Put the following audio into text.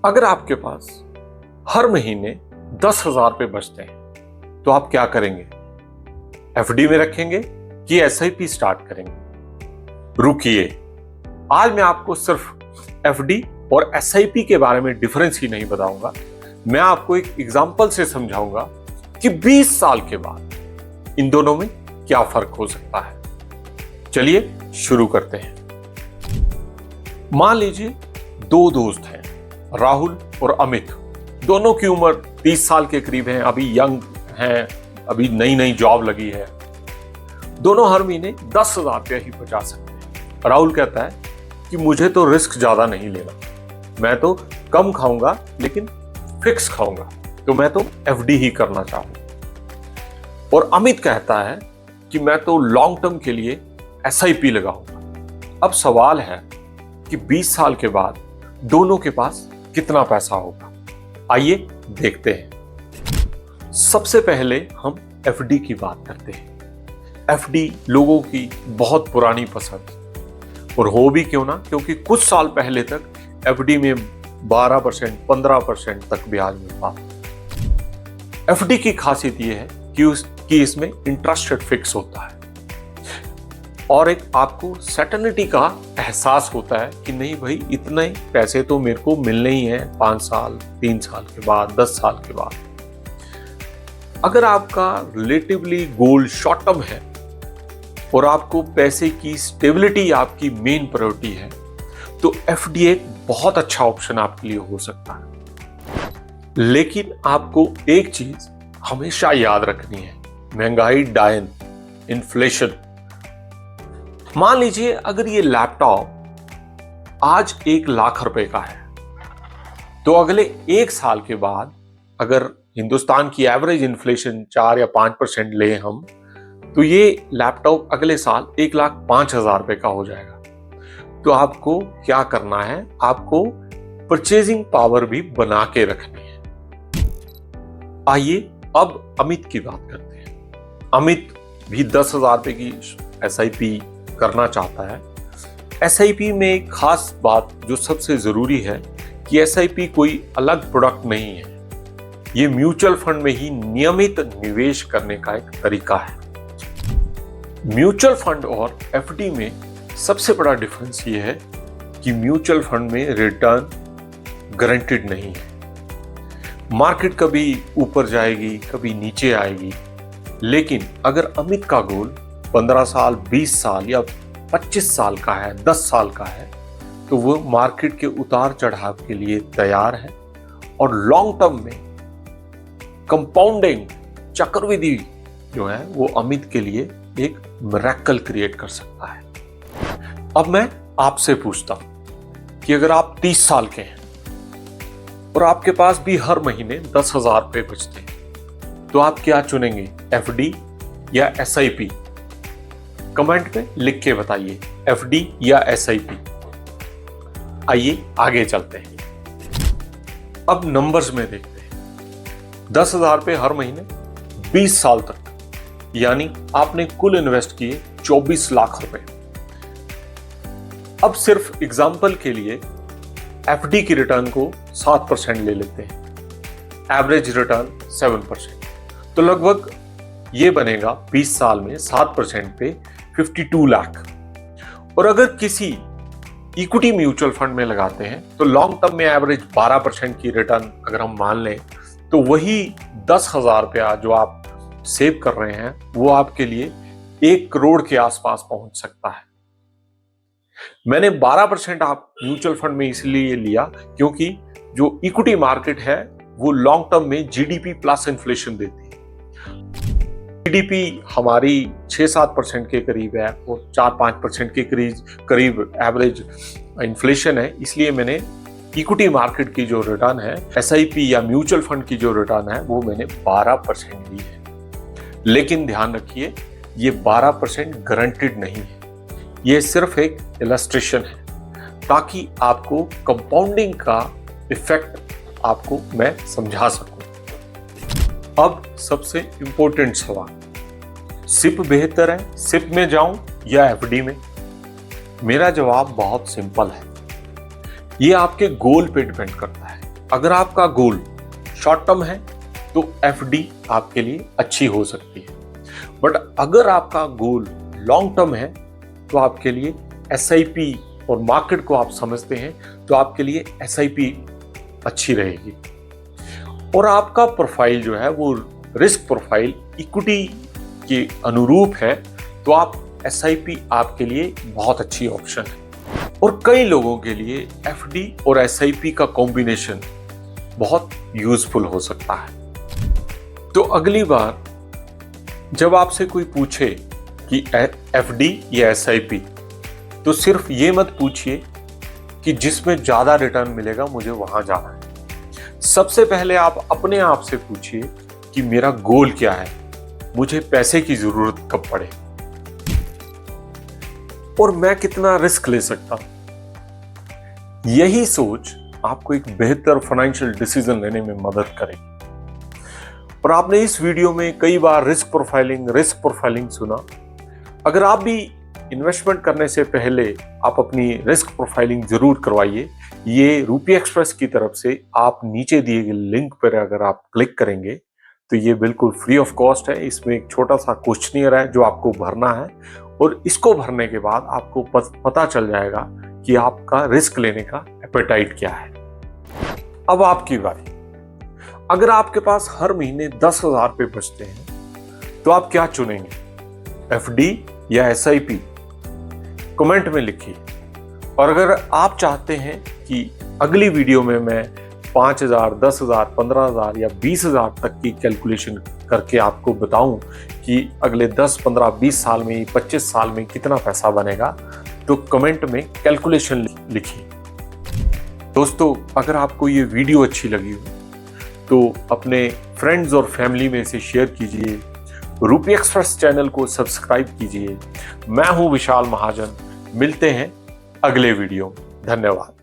अगर आपके पास हर महीने 10,000 रुपए बचते हैं तो आप क्या करेंगे? एफडी में रखेंगे कि एसआईपी स्टार्ट करेंगे? रुकिए, आज मैं आपको सिर्फ एफडी और एसआईपी के बारे में डिफरेंस ही नहीं बताऊंगा, मैं आपको एक एग्जांपल से समझाऊंगा कि 20 साल के बाद इन दोनों में क्या फर्क हो सकता है। चलिए शुरू करते हैं। मान लीजिए दो दोस्त हैं, राहुल और अमित। दोनों की उम्र 30 साल के करीब है, अभी यंग हैं, अभी नई नई जॉब लगी है। दोनों हर महीने 10,000 रुपया ही बचा सकते हैं। राहुल कहता है कि मुझे तो रिस्क ज्यादा नहीं लेना, मैं तो कम खाऊंगा लेकिन फिक्स खाऊंगा, तो मैं तो एफडी ही करना चाहूंगा। और अमित कहता है कि मैं तो लॉन्ग टर्म के लिए एसआईपी लगाऊंगा। अब सवाल है कि 20 साल के बाद दोनों के पास कितना पैसा होगा। आइए देखते हैं। सबसे पहले हम एफडी की बात करते हैं। एफडी लोगों की बहुत पुरानी पसंद, और हो भी क्यों ना, क्योंकि कुछ साल पहले तक एफडी में 12%, 15% तक ब्याज मिलता था। एफडी की खासियत यह है कि इसमें इंटरेस्ट रेट फिक्स होता है और एक आपको सर्टेनिटी का एहसास होता है कि नहीं भाई, इतने पैसे तो मेरे को मिलने ही हैं 5 साल, 3 साल के बाद, 10 साल के बाद। अगर आपका रिलेटिवली गोल शॉर्ट टर्म है और आपको पैसे की स्टेबिलिटी आपकी मेन प्रायोरिटी है, तो एफडी एक बहुत अच्छा ऑप्शन आपके लिए हो सकता है। लेकिन आपको एक चीज हमेशा याद रखनी है, महंगाई डायन, इन्फ्लेशन। मान लीजिए अगर ये लैपटॉप आज 1 लाख रुपए का है, तो अगले 1 साल के बाद अगर हिंदुस्तान की एवरेज इन्फ्लेशन 4 या 5% ले हम, तो ये लैपटॉप अगले साल 1,05,000 रुपए का हो जाएगा। तो आपको क्या करना है, आपको परचेजिंग पावर भी बना के रखनी है। आइए अब अमित की बात करते हैं। अमित भी 10,000 रुपए की एसआईपी करना चाहता है। एसआईपी में एक खास बात जो सबसे जरूरी है कि एसआईपी कोई अलग प्रोडक्ट नहीं है, ये म्यूचुअल फंड में ही नियमित निवेश करने का एक तरीका है। म्यूचुअल फंड और एफडी में सबसे बड़ा डिफरेंस ये है कि म्यूचुअल फंड में रिटर्न गारंटीड नहीं है। मार्केट कभी ऊपर जाएगी, कभी नीचे आएगी। लेकिन अगर अमित का गोल 15 साल, 20 साल या 25 साल का है, 10 साल का है, तो वो मार्केट के उतार चढ़ाव के लिए तैयार है और लॉन्ग टर्म में कंपाउंडिंग चक्रवृद्धि जो है वो अमित के लिए एक मिरेकल क्रिएट कर सकता है। अब मैं आपसे पूछता हूं कि अगर आप 30 साल के हैं और आपके पास भी हर महीने 10,000 रुपए बचते हैं, तो आप क्या चुनेंगे, एफडी या एसआईपी? कमेंट में लिख के बताइए, एफडी या एसआईपी। आइए आगे चलते हैं। अब नंबर्स में देखते हैं। 10,000 रुपए हर महीने 20 साल तक, यानी आपने कुल इन्वेस्ट किए 24 लाख रुपए। अब सिर्फ एग्जांपल के लिए एफडी की रिटर्न को 7% ले लेते हैं, एवरेज रिटर्न 7%, तो लगभग ये बनेगा 20 साल में 7% पे 52 लाख। और अगर किसी इक्विटी म्यूचुअल फंड में लगाते हैं तो लॉन्ग टर्म में एवरेज 12% की रिटर्न अगर हम मान लें, तो वही 10,000 रुपया जो आप सेव कर रहे हैं वो आपके लिए 1 करोड़ के आसपास पहुंच सकता है। मैंने 12% आप म्यूचुअल फंड में इसलिए लिया क्योंकि जो इक्विटी मार्केट है वो लॉन्ग टर्म में जीडीपी प्लस इन्फ्लेशन देती है। जीडीपी हमारी 6-7% के करीब है और 4-5% के करीब एवरेज इन्फ्लेशन है, इसलिए मैंने इक्विटी मार्केट की जो रिटर्न है, एसआईपी या म्यूचुअल फंड की जो रिटर्न है, वो मैंने 12% ली है। लेकिन ध्यान रखिए, ये 12% गारंटीड नहीं है, ये सिर्फ एक इलस्ट्रेशन है ताकि आपको कंपाउंडिंग का इफेक्ट आपको मैं समझा सकूं। अब सबसे इंपॉर्टेंट सवाल, सिप बेहतर है, सिप में जाऊं या एफडी में? मेरा जवाब बहुत सिंपल है, ये आपके गोल पे डिपेंड करता है। अगर आपका गोल शॉर्ट टर्म है तो एफडी आपके लिए अच्छी हो सकती है, बट अगर आपका गोल लॉन्ग टर्म है तो आपके लिए एसआईपी और मार्केट को आप समझते हैं तो आपके लिए एसआईपी अच्छी रहेगी। और आपका प्रोफाइल जो है वो रिस्क प्रोफाइल इक्विटी के अनुरूप है तो आप एसआईपी आपके लिए बहुत अच्छी ऑप्शन है। और कई लोगों के लिए एफडी और एसआईपी का कॉम्बिनेशन बहुत यूजफुल हो सकता है। तो अगली बार जब आपसे कोई पूछे कि एफडी या एसआईपी, तो सिर्फ ये मत पूछिए कि जिसमें ज्यादा रिटर्न मिलेगा मुझे वहां जाना है। सबसे पहले आप अपने आप से पूछिए कि मेरा गोल क्या है, मुझे पैसे की जरूरत कब पड़े और मैं कितना रिस्क ले सकता हूं। यही सोच आपको एक बेहतर फाइनेंशियल डिसीजन लेने में मदद करेगी। और आपने इस वीडियो में कई बार रिस्क प्रोफाइलिंग सुना। अगर आप भी इन्वेस्टमेंट करने से पहले आप अपनी रिस्क प्रोफाइलिंग जरूर करवाइए। ये रूपी एक्सप्रेस की तरफ से आप नीचे दिए गए लिंक पर अगर आप क्लिक करेंगे तो ये बिल्कुल फ्री ऑफ कॉस्ट है। इसमें एक छोटा सा क्वेश्चनियर है जो आपको भरना है और इसको भरने के बाद आपको पता चल जाएगा कि आपका रिस्क लेने का एपेटाइट क्या है। अब आपकी बारी। अगर आपके पास हर महीने 10,000 रुपये बचते हैं तो आप क्या चुनेंगे, एफडी या एसआईपी? कमेंट में लिखिए। और अगर आप चाहते हैं कि अगली वीडियो में मैं 5,000, 10,000, 15,000 या 20,000 तक की कैलकुलेशन करके आपको बताऊं कि अगले 10, 15, 20 साल में, 25 साल में कितना पैसा बनेगा, तो कमेंट में कैलकुलेशन लिखिए। दोस्तों, अगर आपको ये वीडियो अच्छी लगी हो तो अपने फ्रेंड्स और फैमिली में इसे शेयर कीजिए। रूपी एक्सप्रेस चैनल को सब्सक्राइब कीजिए। मैं हूं विशाल महाजन। मिलते हैं अगले वीडियो में। धन्यवाद।